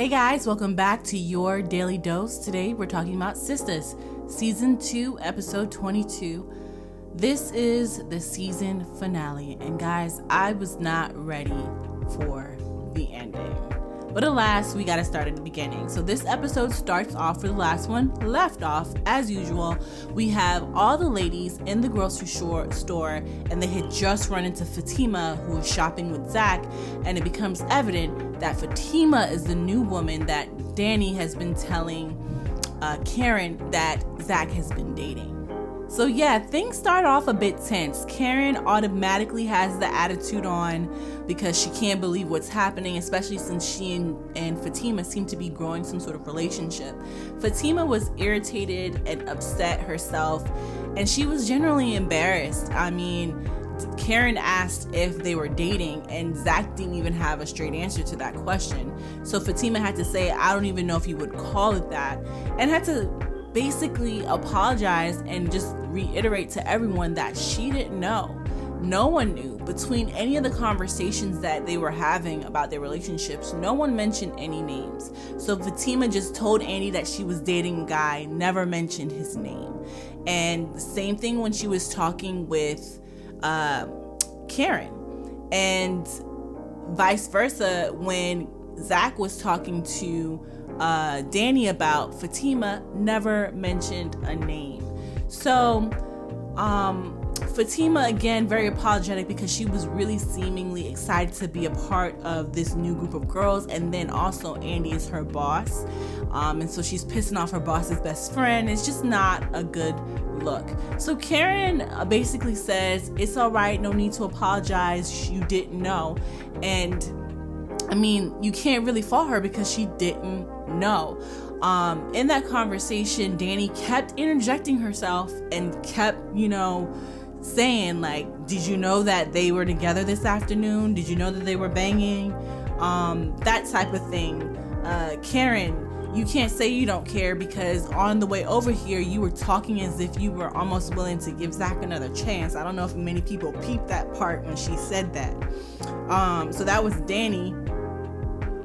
Hey guys, welcome back to your daily dose. Today we're talking about Sistas, season 2, episode 22. This is the season finale, and guys, I was not ready for the ending. But alas, we gotta start at the beginning. So this episode starts off where the last one left off. As usual, we have all the ladies in the grocery store, and they had just run into Fatima, who was shopping with Zach, and it becomes evident that Fatima is the new woman that Danny has been telling Karen that Zach has been dating. So yeah, things start off a bit tense. Karen automatically has the attitude on because she can't believe what's happening, especially since she and Fatima seem to be growing some sort of relationship. Fatima was irritated and upset herself, and she was generally embarrassed. I mean, Karen asked if they were dating, and Zach didn't even have a straight answer to that question. So Fatima had to say, I don't even know if you would call it that, and had to basically apologize and just reiterate to everyone that she didn't know. No one knew. Between any of the conversations that they were having about their relationships, no one mentioned any names. So Fatima just told Andy that she was dating a guy, never mentioned his name. And the same thing when she was talking with Karen, and vice versa when Zach was talking to Danny about Fatima, never mentioned a name. So Fatima, again, very apologetic because she was really seemingly excited to be a part of this new group of girls, and then also Andy is her boss, and so she's pissing off her boss's best friend. It's just not a good look. So Karen basically says, it's all right, no need to apologize, you didn't know. And I mean, you can't really fault her because she didn't know. In that conversation, Danny kept interjecting herself and kept, saying like, did you know that they were together this afternoon? Did you know that they were banging? That type of thing. Karen, you can't say you don't care because on the way over here, you were talking as if you were almost willing to give Zach another chance. I don't know if many people peeped that part when she said that. So that was Danny.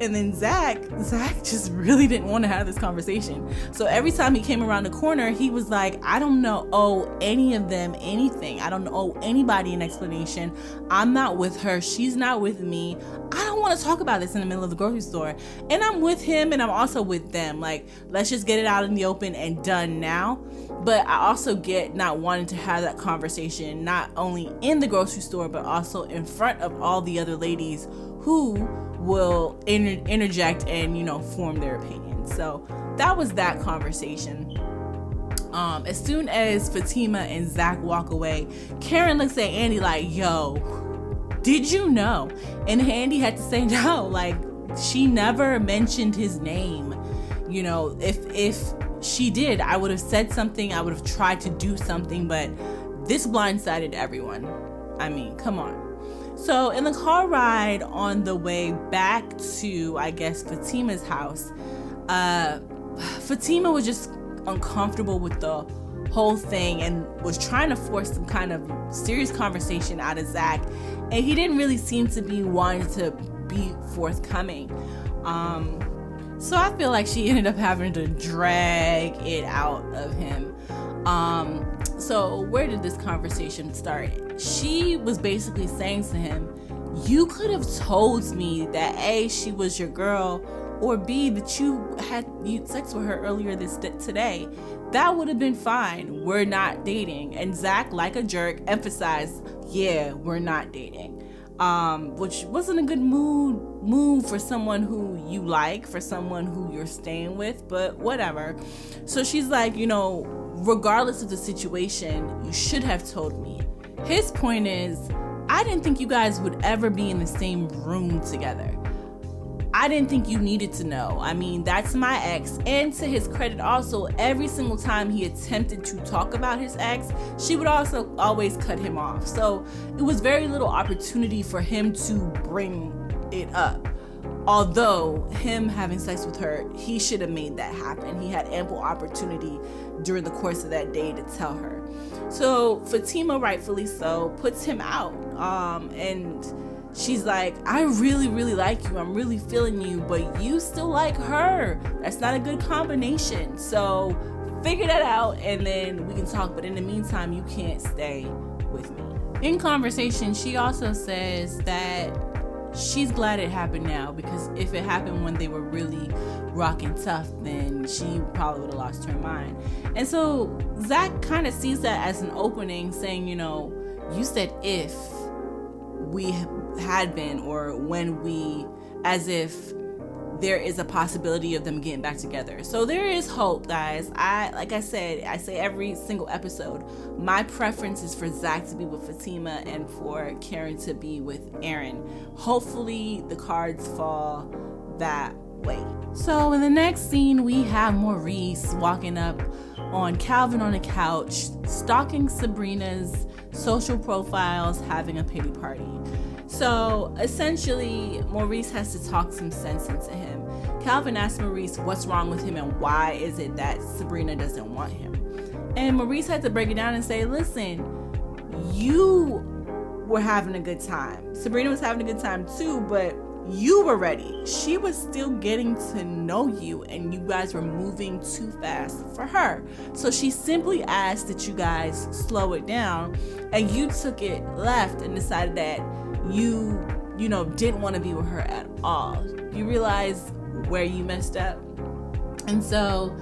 And then Zach just really didn't want to have this conversation. So every time he came around the corner, he was like, I don't owe any of them anything. I don't owe anybody an explanation. I'm not with her. She's not with me. I don't want to talk about this in the middle of the grocery store. And I'm with him and I'm also with them. Like, let's just get it out in the open and done now. But I also get not wanting to have that conversation, not only in the grocery store, but also in front of all the other ladies who will interject and form their opinion. So that was that conversation. As soon as Fatima and Zach walk away, Karen looks at Andy like, yo, did you know? And Andy had to say no, like, she never mentioned his name. If she did, I would have said something, I would have tried to do something, but this blindsided everyone. I mean, come on. So in the car ride on the way back to, I guess, Fatima's house, Fatima was just uncomfortable with the whole thing and was trying to force some kind of serious conversation out of Zach, and he didn't really seem to be wanting to be forthcoming. So I feel like she ended up having to drag it out of him. So where did this conversation start? She was basically saying to him, you could have told me that A, she was your girl, or B, that you had sex with her earlier today. That would have been fine. We're not dating. And Zach, like a jerk, emphasized, yeah, we're not dating. Which wasn't a good move for someone who you like, for someone who you're staying with, but whatever. So she's like, regardless of the situation, you should have told me. His point is, I didn't think you guys would ever be in the same room together. I didn't think you needed to know. I mean, that's my ex. And to his credit also, every single time he attempted to talk about his ex, she would also always cut him off. So it was very little opportunity for him to bring it up. Although him having sex with her, he should have made that happen. He had ample opportunity during the course of that day to tell her. So Fatima, rightfully so, puts him out. And she's like, I really, really like you. I'm really feeling you, but you still like her. That's not a good combination. So figure that out and then we can talk. But in the meantime, you can't stay with me. In conversation, she also says that she's glad it happened now, because if it happened when they were really rocking tough, then she probably would have lost her mind. And so Zach kind of sees that as an opening, saying, you know, you said if we had been, or when we, as if there is a possibility of them getting back together. So there is hope, guys. Like I say every single episode, my preference is for Zach to be with Fatima and for Karen to be with Aaron. Hopefully the cards fall that way. So in the next scene, we have Maurice walking up on Calvin on a couch, stalking Sabrina's social profiles, having a pity party. So essentially, Maurice has to talk some sense into him. Calvin asks Maurice what's wrong with him and why is it that Sabrina doesn't want him. And Maurice had to break it down and say, listen, you were having a good time. Sabrina was having a good time too, but you were ready. She was still getting to know you and you guys were moving too fast for her. So she simply asked that you guys slow it down, and you took it left and decided that you didn't want to be with her at all. You realize where you messed up. And so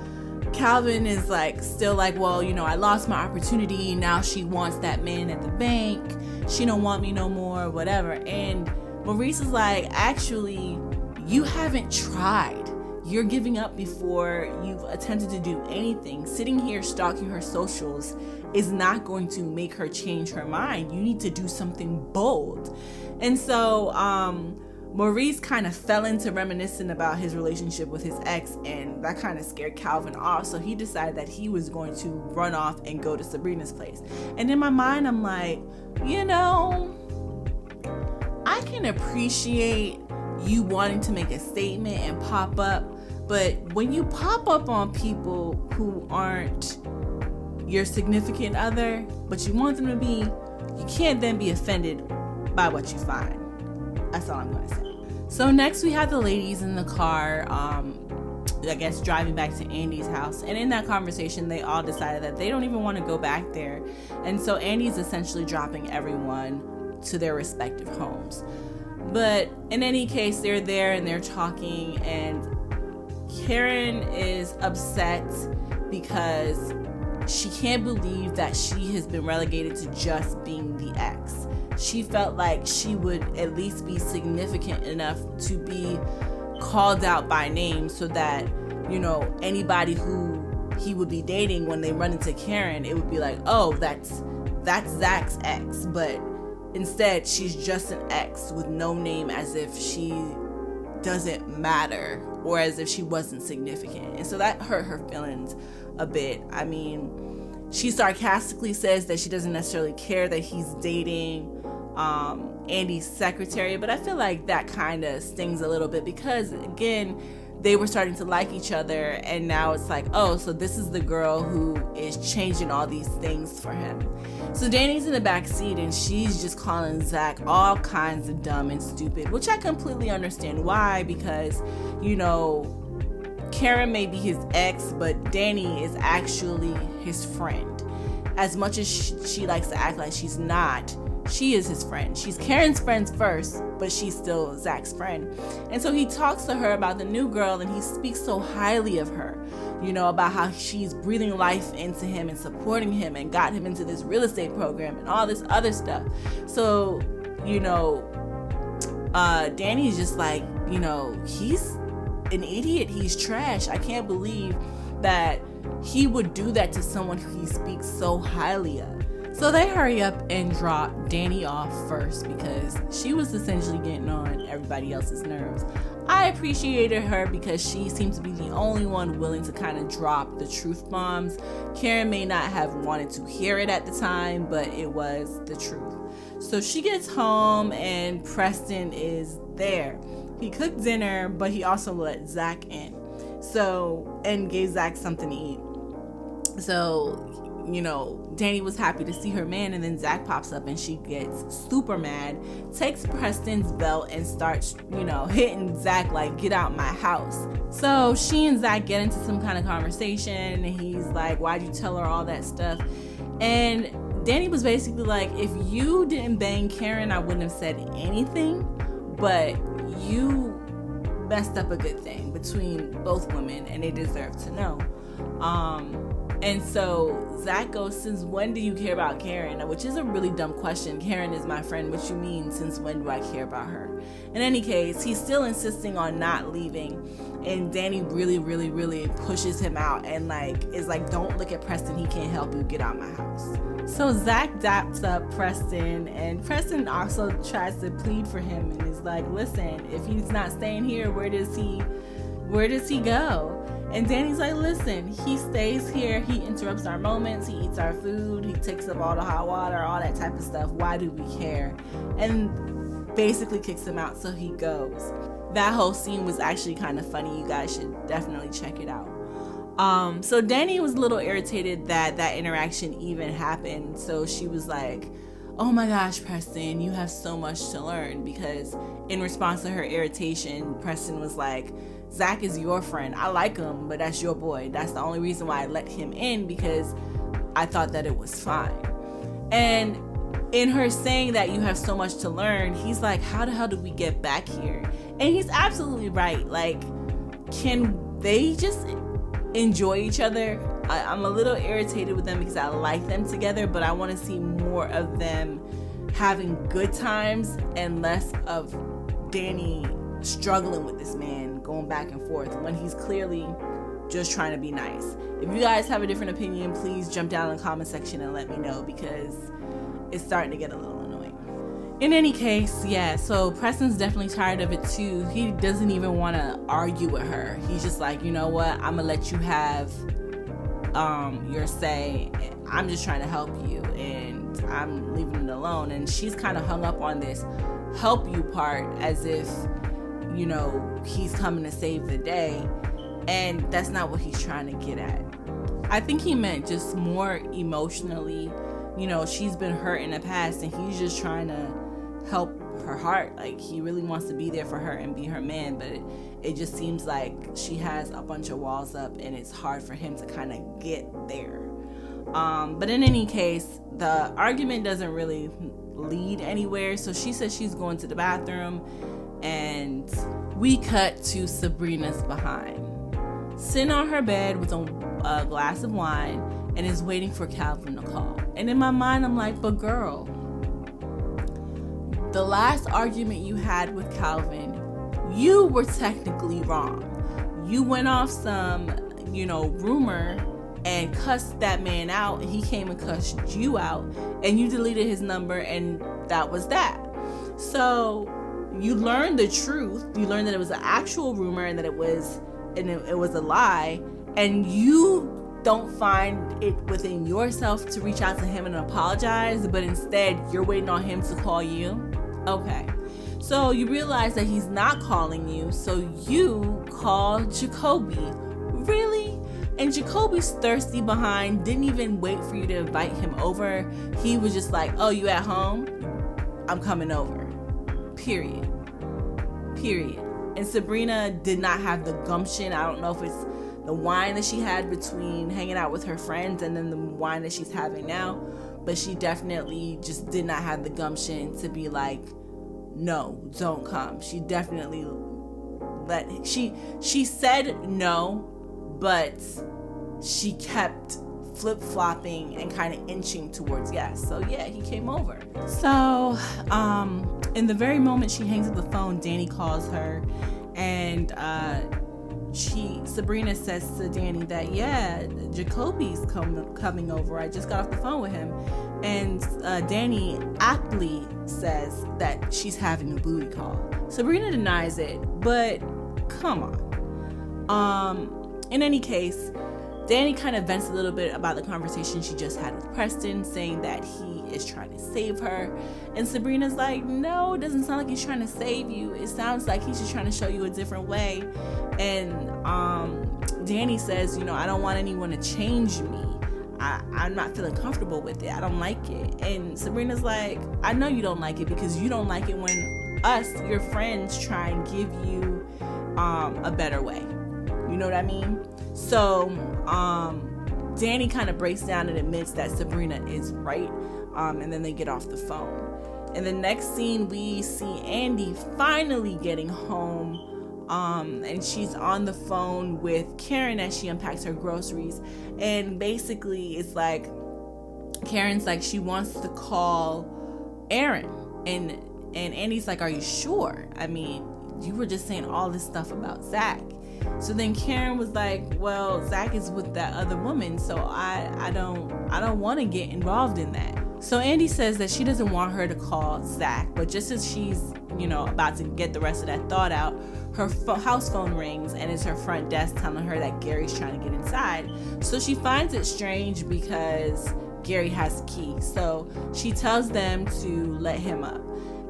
Calvin is still like, well, I lost my opportunity. Now she wants that man at the bank. She don't want me no more, whatever. And Maurice is like, actually, you haven't tried. You're giving up before you've attempted to do anything. Sitting here stalking her socials is not going to make her change her mind. You need to do something bold. And so Maurice kind of fell into reminiscing about his relationship with his ex, and that kind of scared Calvin off. So he decided that he was going to run off and go to Sabrina's place. And in my mind, I'm like, I can appreciate you wanting to make a statement and pop up, but when you pop up on people who aren't your significant other, but you want them to be, you can't then be offended by what you find. That's all I'm going to say. So next we have the ladies in the car, I guess driving back to Andy's house. And in that conversation, they all decided that they don't even want to go back there. And so Andy's essentially dropping everyone to their respective homes. But in any case, they're there and they're talking, and Karen is upset because she can't believe that she has been relegated to just being the ex. She felt like she would at least be significant enough to be called out by name, so that, anybody who he would be dating, when they run into Karen, it would be like, oh, that's Zach's ex. But instead, she's just an ex with no name, as if she doesn't matter or as if she wasn't significant. And so that hurt her feelings a bit. I mean, she sarcastically says that she doesn't necessarily care that he's dating Andy's secretary, but I feel like that kind of stings a little bit, because again, they were starting to like each other, and now it's like, oh, so this is the girl who is changing all these things for him. So Danny's in the back seat, and she's just calling Zach all kinds of dumb and stupid, which I completely understand why, because, Karen may be his ex, but Danny is actually his friend. As much as she likes to act like she's not, she is his friend. She's Karen's friend first, but she's still Zach's friend. And so he talks to her about the new girl, and he speaks so highly of her, about how she's breathing life into him and supporting him and got him into this real estate program and all this other stuff. So, Danny's just like, he's an idiot. He's trash. I can't believe that he would do that to someone who he speaks so highly of. So they hurry up and drop Danny off first, because she was essentially getting on everybody else's nerves. I appreciated her because she seems to be the only one willing to kind of drop the truth bombs. Karen may not have wanted to hear it at the time, but it was the truth. So she gets home and Preston is there. He cooked dinner, but he also let Zach in. And gave Zach something to eat. So Danny was happy to see her man, and then Zach pops up and she gets super mad, takes Preston's belt and starts, hitting Zach like, get out my house. So she and Zach get into some kind of conversation, and he's like, why'd you tell her all that stuff? And Danny was basically like, if you didn't bang Karen, I wouldn't have said anything, but you messed up a good thing between both women, and they deserve to know. And so Zach goes, since when do you care about Karen? Which is a really dumb question. Karen is my friend. What you mean, since when do I care about her? In any case, he's still insisting on not leaving. And Danny really, really, really pushes him out and is like, don't look at Preston. He can't help you. Get out my house. So Zach daps up Preston, and Preston also tries to plead for him and is like, listen, if he's not staying here, where does he go? And Danny's like, listen, he stays here, he interrupts our moments, he eats our food, he takes up all the hot water, all that type of stuff. Why do we care? And basically kicks him out, so he goes. That whole scene was actually kind of funny. You guys should definitely check it out. So Danny was a little irritated that interaction even happened. So she was like, oh my gosh, Preston, you have so much to learn. Because in response to her irritation, Preston was like, Zach is your friend. I like him, but that's your boy. That's the only reason why I let him in, because I thought that it was fine. And in her saying that you have so much to learn, he's like, how the hell did we get back here? And he's absolutely right. Can they just enjoy each other? I'm a little irritated with them because I like them together, but I want to see more of them having good times and less of Danny struggling with this man, going back and forth when he's clearly just trying to be nice. If you guys have a different opinion, please jump down in the comment section and let me know, because it's starting to get a little annoying. In any case, yeah, so Preston's definitely tired of it too. He doesn't even want to argue with her. He's just like, you know what, I'm gonna let you have your say. I'm just trying to help you, and I'm leaving it alone. And she's kind of hung up on this help you part, as if he's coming to save the day, and that's not what he's trying to get at. I think he meant just more emotionally. She's been hurt in the past, and he's just trying to help her heart. He really wants to be there for her and be her man, but it just seems like she has a bunch of walls up, and it's hard for him to kind of get there. But in any case, the argument doesn't really lead anywhere. So she says she's going to the bathroom, and we cut to Sabrina's behind, sitting on her bed with a glass of wine, and is waiting for Calvin to call. And in my mind, I'm like, but girl, the last argument you had with Calvin, you were technically wrong. You went off some, rumor and cussed that man out, and he came and cussed you out, and you deleted his number, and that was that. So you learned the truth. You learned that it was an actual rumor, and that it was a lie, and you don't find it within yourself to reach out to him and apologize, but instead you're waiting on him to call you. Okay, so you realize that he's not calling you, so you call Jacoby. Really? And Jacoby's thirsty behind, didn't even wait for you to invite him over. He was just like, oh, you at home? I'm coming over. Period. And Sabrina did not have the gumption. I don't know if it's the wine that she had between hanging out with her friends and then the wine that she's having now, but she definitely just did not have the gumption to be like, no, don't come. She definitely she said no, but she kept flip-flopping and kind of inching towards yes. So yeah, he came over. So in the very moment she hangs up the phone, Danny calls her, and Sabrina says to Danny that, yeah, Jacoby's coming over. I just got off the phone with him. And Danny aptly says that she's having a booty call. Sabrina denies it, but come on. In any case, Danny kind of vents a little bit about the conversation she just had with Preston, saying that he is trying to save her. And Sabrina's like, no, it doesn't sound like he's trying to save you. It sounds like he's just trying to show you a different way. And Danny says, I don't want anyone to change me. I'm not feeling comfortable with it. I don't like it. And Sabrina's like, I know you don't like it because you don't like it when us, your friends, try and give you a better way. You know what I mean? So Danny kind of breaks down and admits that Sabrina is right. And then they get off the phone. In the next scene, we see Andy finally getting home. And she's on the phone with Karen as she unpacks her groceries. And basically it's like Karen's like, she wants to call Aaron. And Andy's like, are you sure? I mean, you were just saying all this stuff about Zach. So then Karen was like, well, Zach is with that other woman, so I don't want to get involved in that. So Andy says that she doesn't want her to call Zach, but just as she's, about to get the rest of that thought out, her house phone rings and it's her front desk telling her that Gary's trying to get inside. So she finds it strange because Gary has a key. So she tells them to let him up.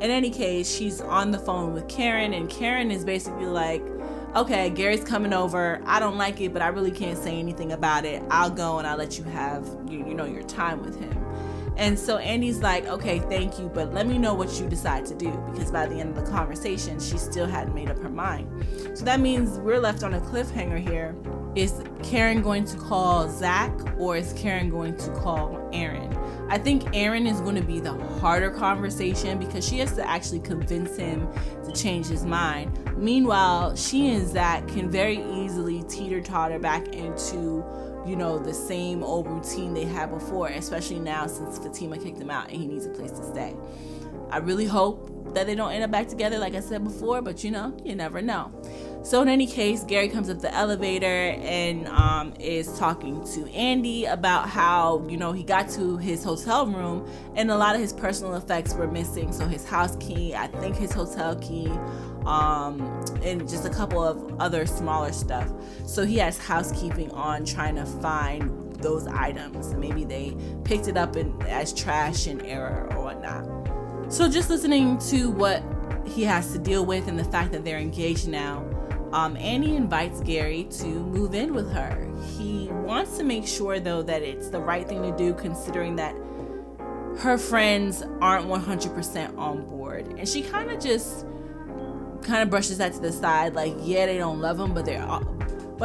In any case, she's on the phone with Karen, and Karen is basically like, okay, Gary's coming over. I don't like it, but I really can't say anything about it. I'll go and I'll let you have, your time with him. And so Andy's like, okay, thank you, but let me know what you decide to do, because by the end of the conversation, she still hadn't made up her mind. So that means we're left on a cliffhanger here. Is Karen going to call Zach, or is Karen going to call Aaron? I think Aaron is going to be the harder conversation because she has to actually convince him to change his mind. Meanwhile, she and Zach can very easily teeter-totter back into the same old routine they had before, especially now since Fatima kicked him out and he needs a place to stay. I really hope that they don't end up back together like I said before, but you never know. So in any case, Gary comes up the elevator and is talking to Andy about how, he got to his hotel room and a lot of his personal effects were missing. So his house key, I think his hotel key, and just a couple of other smaller stuff. So he has housekeeping on trying to find those items. Maybe they picked it up as trash in error or whatnot. So just listening to what he has to deal with and the fact that they're engaged now, Andy invites Gary to move in with her. He wants to make sure, though, that it's the right thing to do, considering that her friends aren't 100% on board. And she kind of brushes that to the side, like, yeah, they don't love him, but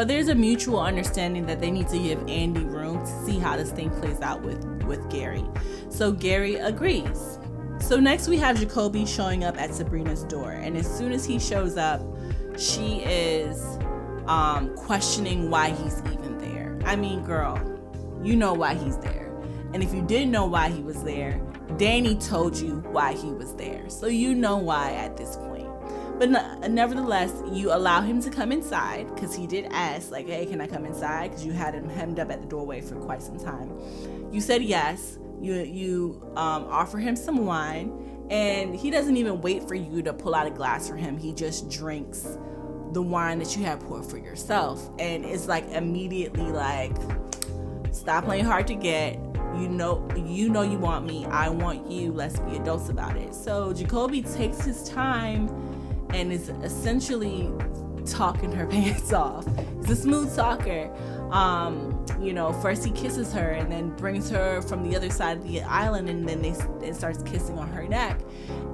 there's a mutual understanding that they need to give Andy room to see how this thing plays out with Gary. So Gary agrees. So next we have Jacoby showing up at Sabrina's door, and as soon as he shows up, she is questioning why he's even there. I mean, girl, you know why he's there. And if you didn't know why he was there, Danny told you why he was there. So you know why at this point. But nevertheless, you allow him to come inside, because he did ask, like, hey, can I come inside? Because you had him hemmed up at the doorway for quite some time. You said yes. You offer him some wine, and he doesn't even wait for you to pull out a glass for him. He just drinks the wine that you have poured for yourself, and it's like immediately like, stop playing hard to get. You know you want me, I want you, let's be adults about it. So Jacoby takes his time and is essentially talking her pants off. He's a smooth talker. First he kisses her and then brings her from the other side of the island, and then they starts kissing on her neck,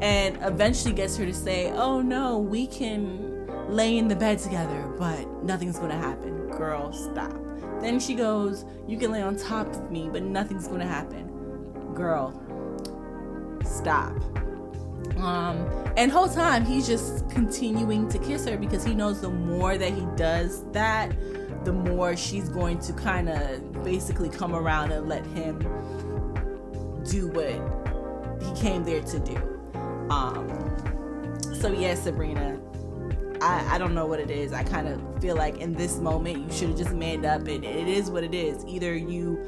and eventually gets her to say, oh no, we can lay in the bed together, but nothing's gonna happen. Girl, stop. Then she goes, you can lay on top of me, but nothing's gonna happen. Girl, stop. And whole time he's just continuing to kiss her, because he knows the more that he does that, the more she's going to kind of basically come around and let him do what he came there to do. So yeah, Sabrina, I don't know what it is. I kind of feel like in this moment you should have just manned up, and it is what it is. Either you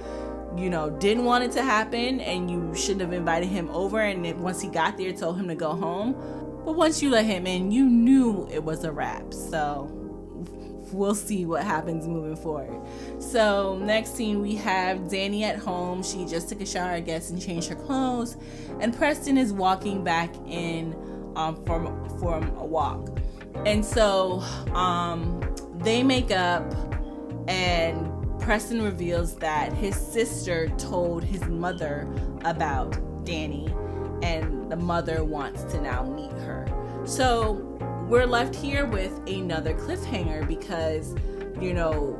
didn't want it to happen and you shouldn't have invited him over, and then once he got there told him to go home, but once you let him in, you knew it was a wrap. So we'll see what happens moving forward. So next scene, we have Danny at home. She just took a shower, I guess, and changed her clothes, and Preston is walking back in from a walk. And so they make up, and Preston reveals that his sister told his mother about Danny, and the mother wants to now meet her. So we're left here with another cliffhanger because, you know,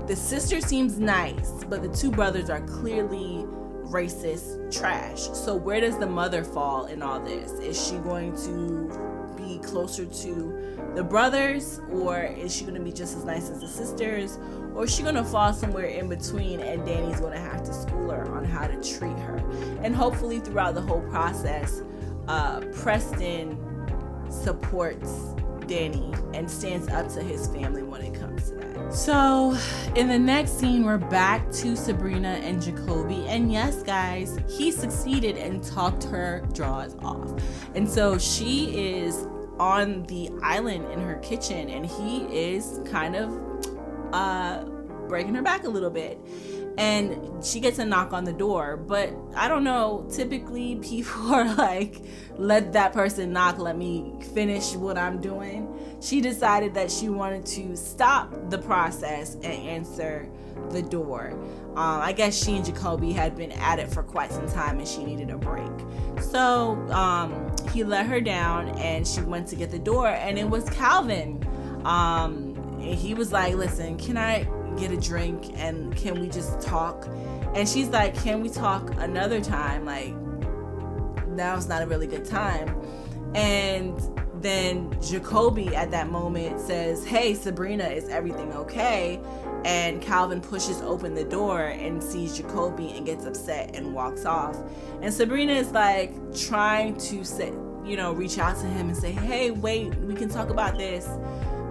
the sister seems nice, but the two brothers are clearly racist trash. So where does the mother fall in all this? Is she going to be closer to the brothers, or is she going to be just as nice as the sisters, or is she going to fall somewhere in between and Danny's going to have to school her on how to treat her? And hopefully throughout the whole process, Preston supports Danny and stands up to his family when it comes to that. So in the next scene, we're back to Sabrina and Jacoby, and yes guys, he succeeded and talked her drawers off. And so she is on the island in her kitchen, and he is kind of breaking her back a little bit, and she gets a knock on the door. But I don't know, typically people are like, let that person knock, let me finish what I'm doing. She decided that she wanted to stop the process and answer the door. I guess she and Jacoby had been at it for quite some time and she needed a break. So he let her down and she went to get the door, and it was Calvin. He was like, listen, can I get a drink and can we just talk? And she's like, can we talk another time? Like, now's not a really good time. And then Jacoby at that moment says, hey Sabrina, is everything okay? And Calvin pushes open the door and sees Jacoby and gets upset and walks off. And Sabrina is like trying to say, you know, reach out to him and say, hey, wait, we can talk about this.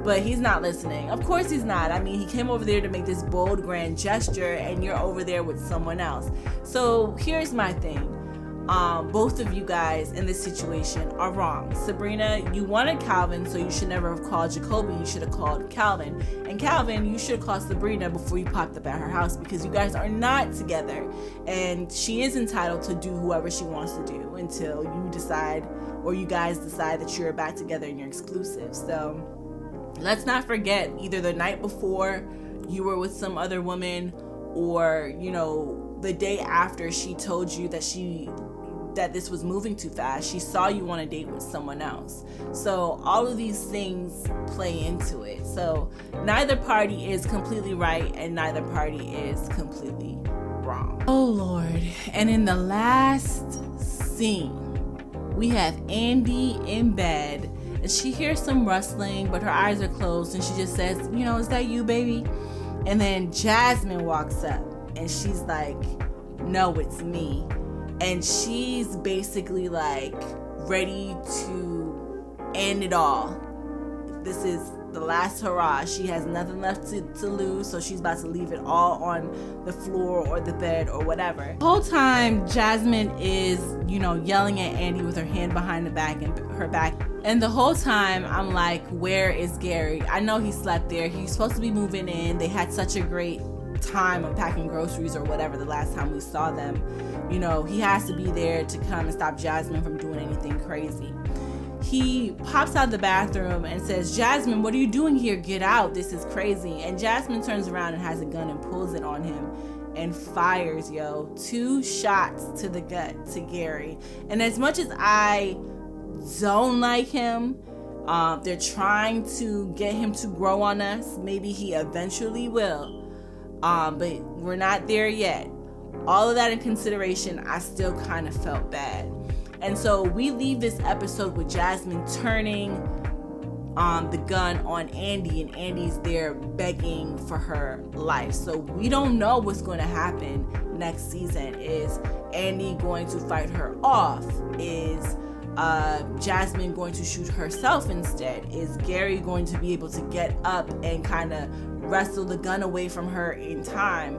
But he's not listening. Of course he's not. I mean, he came over there to make this bold, grand gesture, and you're over there with someone else. So here's my thing. Both of you guys in this situation are wrong. Sabrina, you wanted Calvin, so you should never have called Jacoby. You should have called Calvin. And Calvin, you should have called Sabrina before you popped up at her house, because you guys are not together. And she is entitled to do whoever she wants to do until you decide, or you guys decide that you're back together and you're exclusive. So let's not forget, either the night before you were with some other woman, or, you know, the day after she told you that this was moving too fast, she saw you on a date with someone else. So all of these things play into it. So neither party is completely right and neither party is completely wrong. Oh Lord. And in the last scene, we have Andy in bed, and she hears some rustling, but her eyes are closed, and she just says, you know, is that you, baby? And then Jasmine walks up and she's like, no, it's me. And she's basically like ready to end it all. This is the last hurrah. She has nothing left to lose, so she's about to leave it all on the floor or the bed or whatever. The whole time Jasmine is, you know, yelling at Andy with her hand behind her back. And the whole time I'm like, where is Gary? I know he slept there. He's supposed to be moving in. They had such a great time unpacking groceries or whatever the last time we saw them. You know, he has to be there to come and stop Jasmine from doing anything crazy. He pops out the bathroom and says, Jasmine, what are you doing here? Get out. This is crazy. And Jasmine turns around and has a gun and pulls it on him and fires, 2 shots to the gut to Gary. And as much as I don't like him, they're trying to get him to grow on us. Maybe he eventually will. But we're not there yet. All of that in consideration, I still kind of felt bad. And so we leave this episode with Jasmine turning the gun on Andy, and Andy's there begging for her life. So we don't know what's going to happen next season. Is Andy going to fight her off? Is Jasmine going to shoot herself instead? Is Gary going to be able to get up and kind of wrestle the gun away from her in time?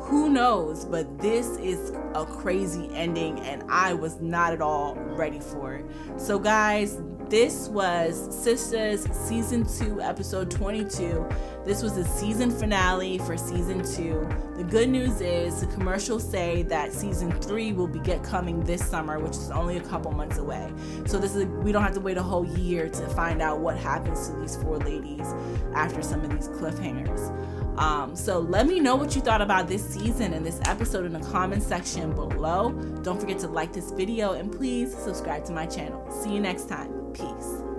Who knows? But this is a crazy ending and I was not at all ready for it. So guys, this was Sistas Season 2 Episode 22. This was the season finale for season 2. The good news is the commercials say that season 3 will be coming this summer, which is only a couple months away. So we don't have to wait a whole year to find out what happens to these 4 ladies after some of these cliffhangers. So let me know what you thought about this season and this episode in the comment section below. Don't forget to like this video and please subscribe to my channel. See you next time. Peace.